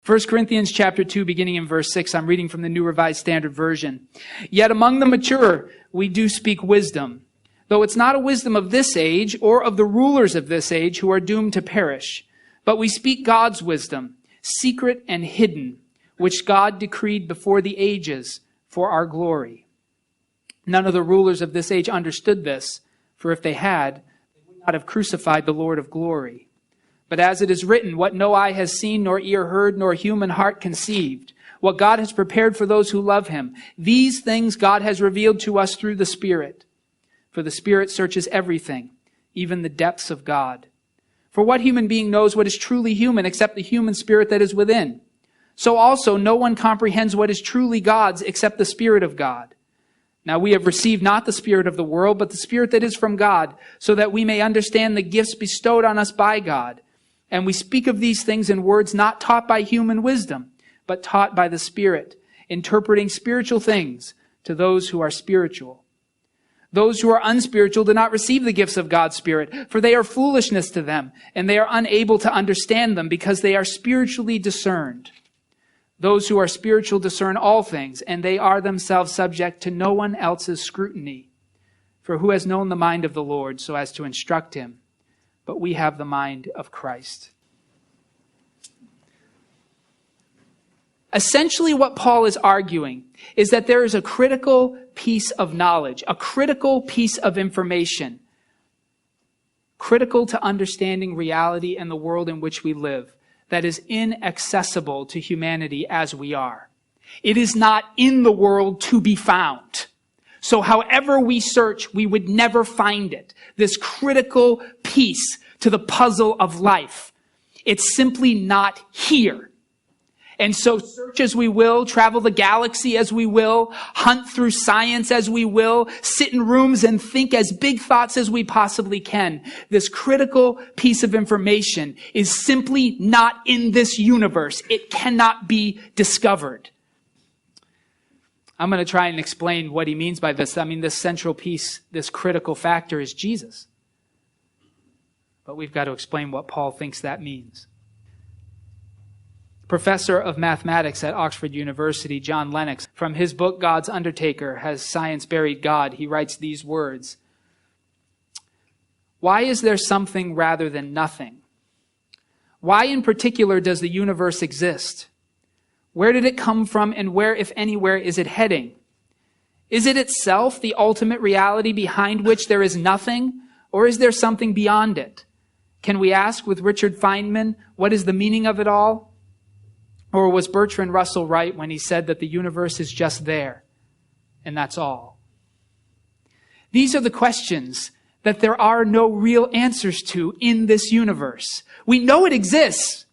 1 Corinthians chapter 2, beginning in verse 6, I'm reading from the New Revised Standard Version. Yet among the mature we do speak wisdom, though it's not a wisdom of this age or of the rulers of this age who are doomed to perish. But we speak God's wisdom, secret and hidden, which God decreed before the ages for our glory. None of the rulers of this age understood this, for if they had, they would not have crucified the Lord of glory. But as it is written, what no eye has seen, nor ear heard, nor human heart conceived, what God has prepared for those who love him, these things God has revealed to us through the Spirit. For the Spirit searches everything, even the depths of God. For what human being knows what is truly human except the human spirit that is within? So also no one comprehends what is truly God's except the Spirit of God. Now we have received not the spirit of the world, but the Spirit that is from God, so that we may understand the gifts bestowed on us by God. And we speak of these things in words not taught by human wisdom, but taught by the Spirit, interpreting spiritual things to those who are spiritual. Those who are unspiritual do not receive the gifts of God's Spirit, for they are foolishness to them, and they are unable to understand them because they are spiritually discerned. Those who are spiritual discern all things, and they are themselves subject to no one else's scrutiny. For who has known the mind of the Lord so as to instruct him? But we have the mind of Christ. Essentially, what Paul is arguing is that there is a critical piece of knowledge, a critical piece of information, critical to understanding reality and the world in which we live, that is inaccessible to humanity as we are. It is not in the world to be found. So however we search, we would never find it. This critical piece to the puzzle of life. It's simply not here. And so search as we will, travel the galaxy as we will, hunt through science as we will, sit in rooms and think as big thoughts as we possibly can. This critical piece of information is simply not in this universe. It cannot be discovered. I'm going to try and explain what he means by this. I mean, this central piece, this critical factor is Jesus. But we've got to explain what Paul thinks that means. Professor of mathematics at Oxford University, John Lennox, from his book, God's Undertaker, Has Science Buried God? He writes these words. Why is there something rather than nothing? Why in particular does the universe exist? Where did it come from, and where, if anywhere, is it heading? Is it itself the ultimate reality behind which there is nothing, or is there something beyond it? Can we ask with Richard Feynman, what is the meaning of it all? Or was Bertrand Russell right when he said that the universe is just there, and that's all? These are the questions that there are no real answers to in this universe. We know it exists,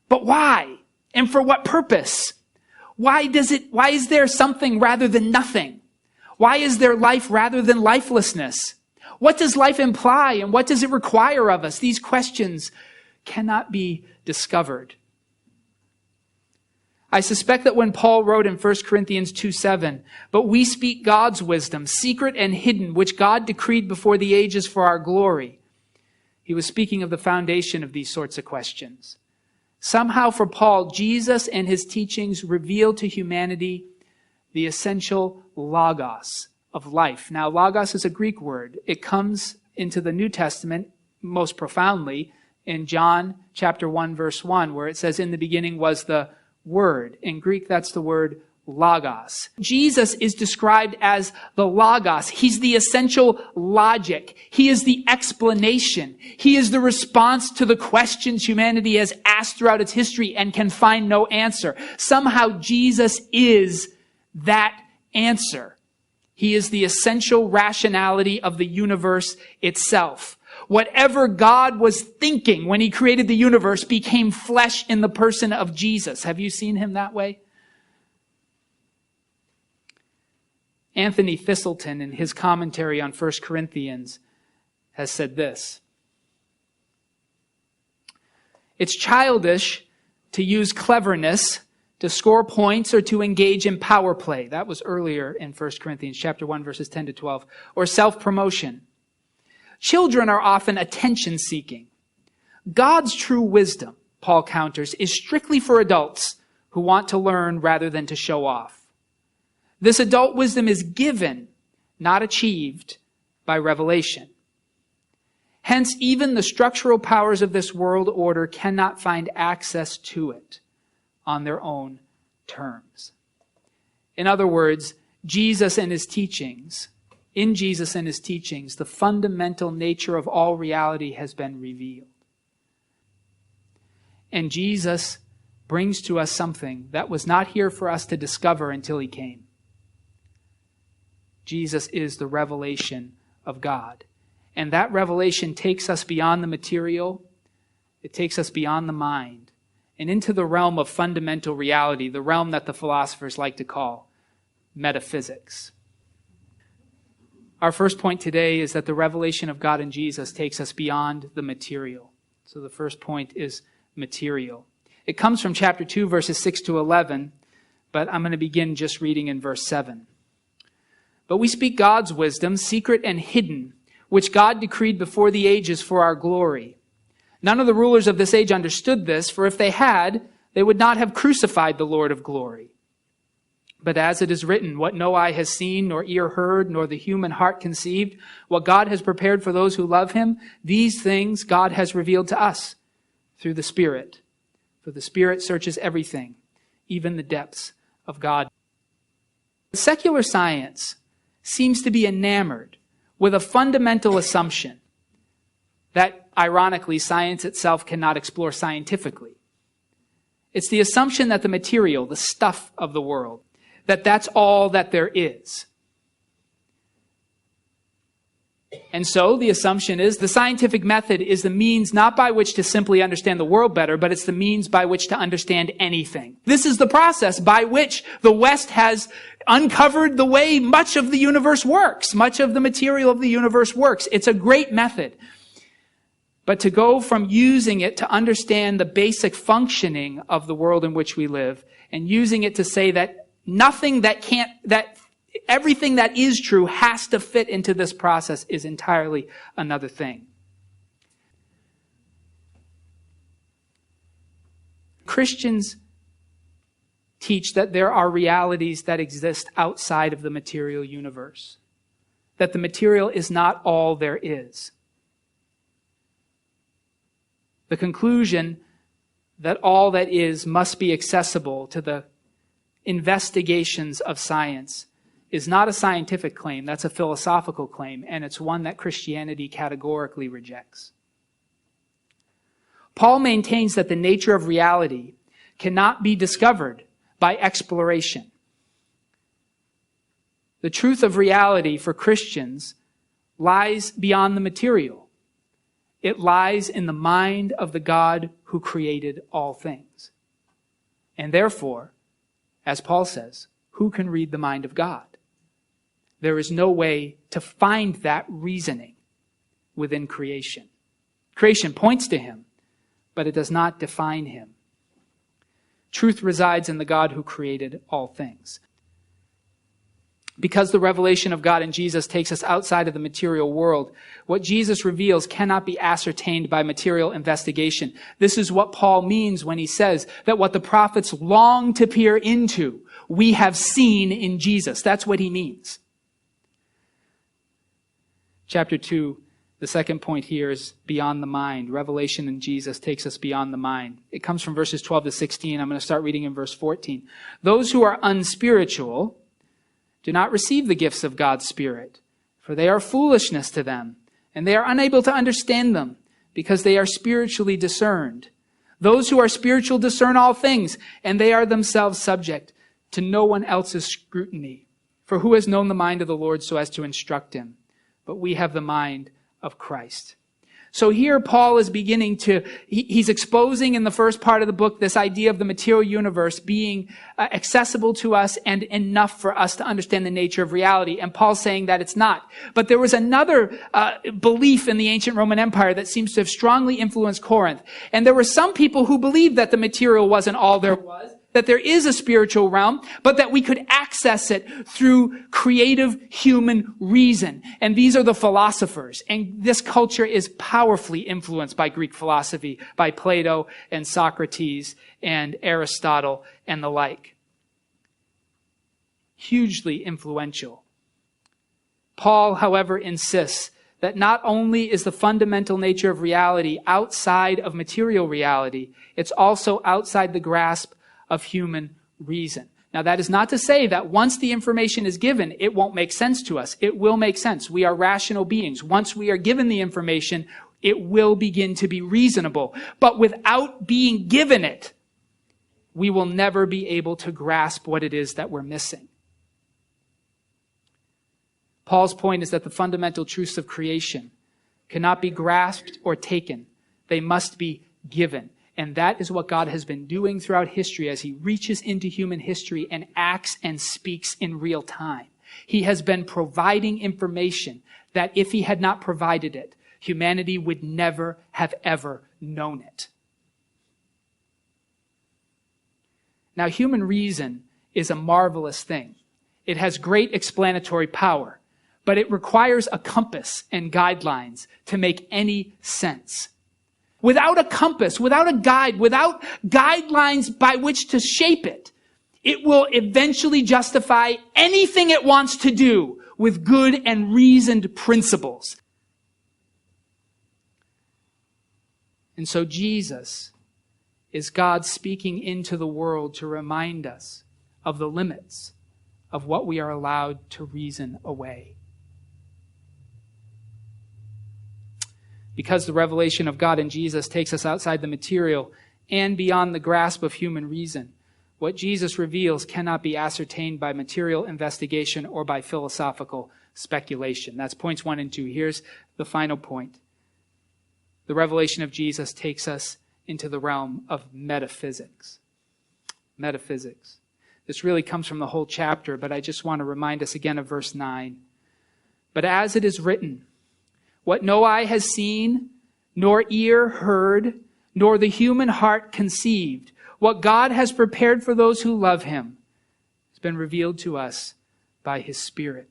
but why? And for what purpose? Why is there something rather than nothing? Why is there life rather than lifelessness? What does life imply, and what does it require of us? These questions cannot be discovered. I suspect that when Paul wrote in 1 Corinthians 2:7, but we speak God's wisdom, secret and hidden, which God decreed before the ages for our glory, he was speaking of the foundation of these sorts of questions. Somehow for Paul, Jesus and his teachings reveal to humanity the essential logos of life. Now, logos is a Greek word. It comes into the New Testament most profoundly in John chapter 1, verse 1, where it says, in the beginning was the Word. In Greek, that's the word logos. Jesus is described as the logos. He's the essential logic. He is the explanation. He is the response to the questions humanity has asked throughout its history and can find no answer. Somehow Jesus is that answer. He is the essential rationality of the universe itself. Whatever God was thinking when he created the universe became flesh in the person of Jesus. Have you seen him that way? Anthony Thistleton, in his commentary on 1 Corinthians, has said this. It's childish to use cleverness to score points or to engage in power play. That was earlier in 1 Corinthians chapter 1, verses 10 to 12. Or self-promotion. Children are often attention-seeking. God's true wisdom, Paul counters, is strictly for adults who want to learn rather than to show off. This adult wisdom is given, not achieved, by revelation. Hence, even the structural powers of this world order cannot find access to it on their own terms. In other words, in Jesus and his teachings, the fundamental nature of all reality has been revealed. And Jesus brings to us something that was not here for us to discover until he came. Jesus is the revelation of God. And that revelation takes us beyond the material. It takes us beyond the mind and into the realm of fundamental reality, the realm that the philosophers like to call metaphysics. Our first point today is that the revelation of God in Jesus takes us beyond the material. So the first point is material. It comes from chapter 2, verses 6 to 11, but I'm going to begin just reading in verse 7. But we speak God's wisdom, secret and hidden, which God decreed before the ages for our glory. None of the rulers of this age understood this, for if they had, they would not have crucified the Lord of glory. But as it is written, what no eye has seen, nor ear heard, nor the human heart conceived, what God has prepared for those who love him, these things God has revealed to us through the Spirit. For the Spirit searches everything, even the depths of God. Secular science seems to be enamored with a fundamental assumption that, ironically, science itself cannot explore scientifically. It's the assumption that the material, the stuff of the world, that's all that there is. And so the assumption is the scientific method is the means not by which to simply understand the world better, but it's the means by which to understand anything. This is the process by which the West has uncovered the way much of the universe works, much of the material of the universe works. It's a great method. But to go from using it to understand the basic functioning of the world in which we live and using it to say that everything that is true has to fit into this process is entirely another thing. Christians teach that there are realities that exist outside of the material universe, that the material is not all there is. The conclusion that all that is must be accessible to the investigations of science is not a scientific claim, that's a philosophical claim, and it's one that Christianity categorically rejects. Paul maintains that the nature of reality cannot be discovered by exploration. The truth of reality for Christians lies beyond the material. It lies in the mind of the God who created all things. And therefore, as Paul says, who can read the mind of God? There is no way to find that reasoning within creation. Creation points to him, but it does not define him. Truth resides in the God who created all things. Because the revelation of God in Jesus takes us outside of the material world, what Jesus reveals cannot be ascertained by material investigation. This is what Paul means when he says that what the prophets long to peer into, we have seen in Jesus. That's what he means. Chapter 2, the second point here is beyond the mind. Revelation in Jesus takes us beyond the mind. It comes from verses 12 to 16. I'm going to start reading in verse 14. Those who are unspiritual do not receive the gifts of God's Spirit, for they are foolishness to them, and they are unable to understand them, because they are spiritually discerned. Those who are spiritual discern all things, and they are themselves subject to no one else's scrutiny. For who has known the mind of the Lord so as to instruct him? But we have the mind of Christ. So here Paul is beginning he's exposing in the first part of the book this idea of the material universe being accessible to us and enough for us to understand the nature of reality. And Paul's saying that it's not. But there was another belief in the ancient Roman Empire that seems to have strongly influenced Corinth. And there were some people who believed that the material wasn't all there was, that there is a spiritual realm, but that we could access it through creative human reason. And these are the philosophers. And this culture is powerfully influenced by Greek philosophy, by Plato and Socrates and Aristotle and the like. Hugely influential. Paul, however, insists that not only is the fundamental nature of reality outside of material reality, it's also outside the grasp of human reason. Now, that is not to say that once the information is given, it won't make sense to us. It will make sense. We are rational beings. Once we are given the information, it will begin to be reasonable. But without being given it, we will never be able to grasp what it is that we're missing. Paul's point is that the fundamental truths of creation cannot be grasped or taken. They must be given. And that is what God has been doing throughout history as he reaches into human history and acts and speaks in real time. He has been providing information that if he had not provided it, humanity would never have ever known it. Now, human reason is a marvelous thing. It has great explanatory power, but it requires a compass and guidelines to make any sense. Without a compass, without a guide, without guidelines by which to shape it, it will eventually justify anything it wants to do with good and reasoned principles. And so Jesus is God speaking into the world to remind us of the limits of what we are allowed to reason away. Because the revelation of God in Jesus takes us outside the material and beyond the grasp of human reason, what Jesus reveals cannot be ascertained by material investigation or by philosophical speculation. That's points 1 and 2. Here's the final point. The revelation of Jesus takes us into the realm of metaphysics. Metaphysics. This really comes from the whole chapter, but I just want to remind us again of verse 9. But as it is written, what no eye has seen, nor ear heard, nor the human heart conceived, what God has prepared for those who love him, has been revealed to us by his Spirit.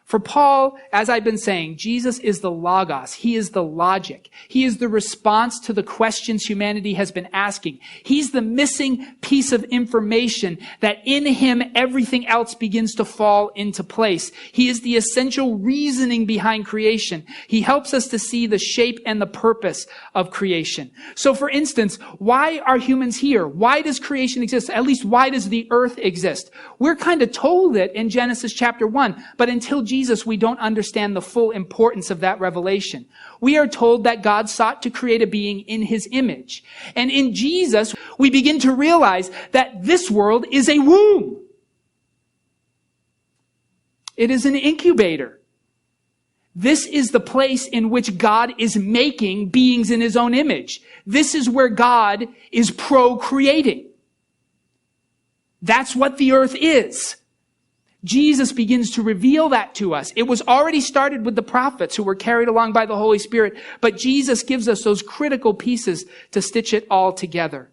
For Paul, as I've been saying, Jesus is the logos. He is the logic. He is the response to the questions humanity has been asking. He's the missing piece of information that in him everything else begins to fall into place. He is the essential reasoning behind creation. He helps us to see the shape and the purpose of creation. So for instance, why are humans here? Why does creation exist? At least why does the earth exist? We're kind of told it in Genesis chapter 1, but until Jesus, we don't understand the full importance of that revelation. We are told that God sought to create a being in his image. And in Jesus, we begin to realize that this world is a womb. It is an incubator. This is the place in which God is making beings in his own image. This is where God is procreating. That's what the earth is. Jesus begins to reveal that to us. It was already started with the prophets who were carried along by the Holy Spirit, but Jesus gives us those critical pieces to stitch it all together.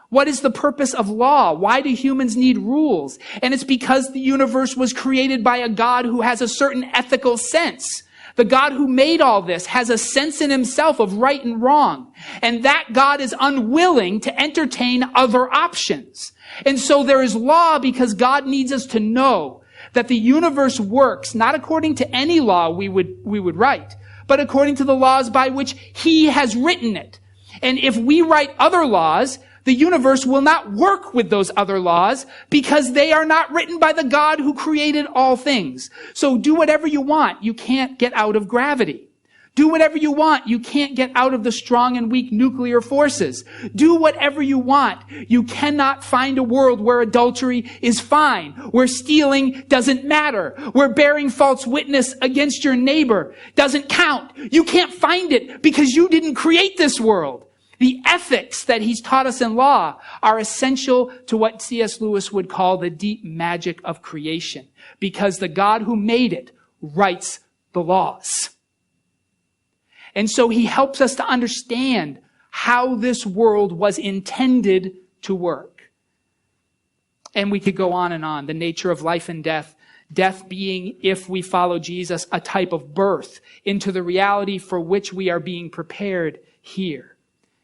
What is the purpose of law? Why do humans need rules? And it's because the universe was created by a God who has a certain ethical sense. The God who made all this has a sense in himself of right and wrong. And that God is unwilling to entertain other options. And so there is law because God needs us to know that the universe works not according to any law we would write, but according to the laws by which he has written it. And if we write other laws, the universe will not work with those other laws because they are not written by the God who created all things. So do whatever you want. You can't get out of gravity. Do whatever you want. You can't get out of the strong and weak nuclear forces. Do whatever you want. You cannot find a world where adultery is fine, where stealing doesn't matter, where bearing false witness against your neighbor doesn't count. You can't find it because you didn't create this world. The ethics that he's taught us in law are essential to what C.S. Lewis would call the deep magic of creation, because the God who made it writes the laws. And so he helps us to understand how this world was intended to work. And we could go on and on. The nature of life and death. Death being, if we follow Jesus, a type of birth into the reality for which we are being prepared here.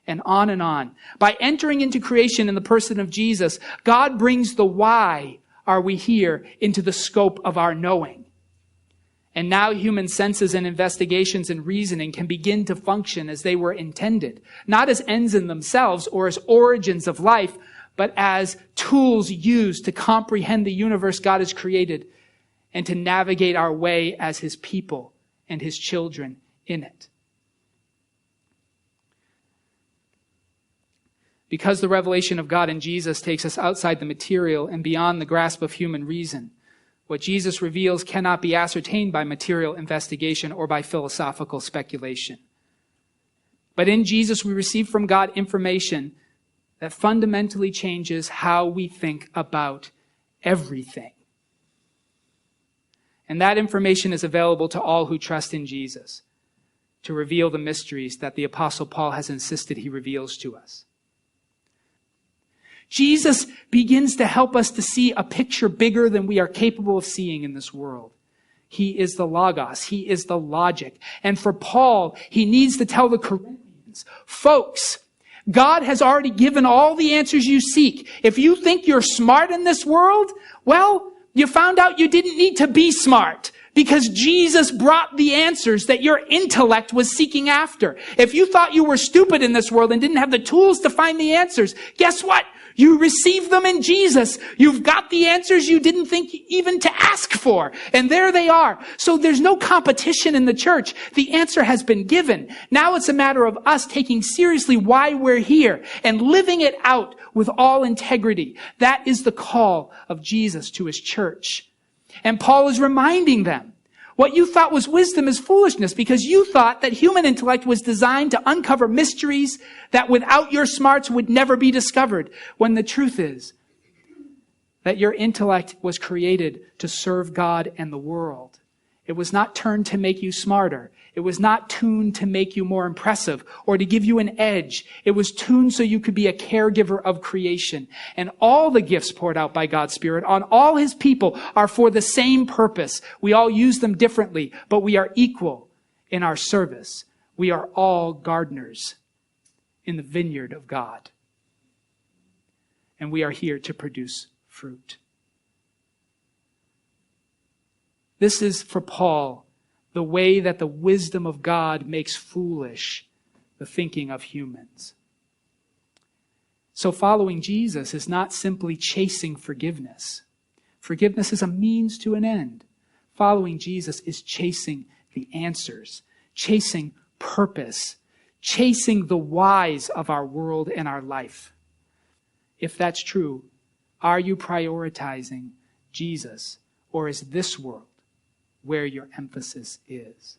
And on and on. By entering into creation in the person of Jesus, God brings the why are we here into the scope of our knowing. And now human senses and investigations and reasoning can begin to function as they were intended, not as ends in themselves or as origins of life, but as tools used to comprehend the universe God has created and to navigate our way as his people and his children in it. Because the revelation of God in Jesus takes us outside the material and beyond the grasp of human reason, what Jesus reveals cannot be ascertained by material investigation or by philosophical speculation. But in Jesus, we receive from God information that fundamentally changes how we think about everything. And that information is available to all who trust in Jesus to reveal the mysteries that the Apostle Paul has insisted he reveals to us. Jesus begins to help us to see a picture bigger than we are capable of seeing in this world. He is the Logos. He is the logic. And for Paul, he needs to tell the Corinthians, folks, God has already given all the answers you seek. If you think you're smart in this world, well, you found out you didn't need to be smart because Jesus brought the answers that your intellect was seeking after. If you thought you were stupid in this world and didn't have the tools to find the answers, guess what? You receive them in Jesus. You've got the answers you didn't think even to ask for. And there they are. So there's no competition in the church. The answer has been given. Now it's a matter of us taking seriously why we're here and living it out with all integrity. That is the call of Jesus to his church. And Paul is reminding them, what you thought was wisdom is foolishness because you thought that human intellect was designed to uncover mysteries that without your smarts would never be discovered. When the truth is that your intellect was created to serve God and the world. It was not turned to make you smarter. It was not tuned to make you more impressive or to give you an edge. It was tuned so you could be a caregiver of creation. And all the gifts poured out by God's Spirit on all his people are for the same purpose. We all use them differently, but we are equal in our service. We are all gardeners in the vineyard of God. And we are here to produce fruit. This is for Paul the way that the wisdom of God makes foolish the thinking of humans. So following Jesus is not simply chasing forgiveness. Forgiveness is a means to an end. Following Jesus is chasing the answers, chasing purpose, chasing the whys of our world and our life. If that's true, are you prioritizing Jesus, or is this world where your emphasis is?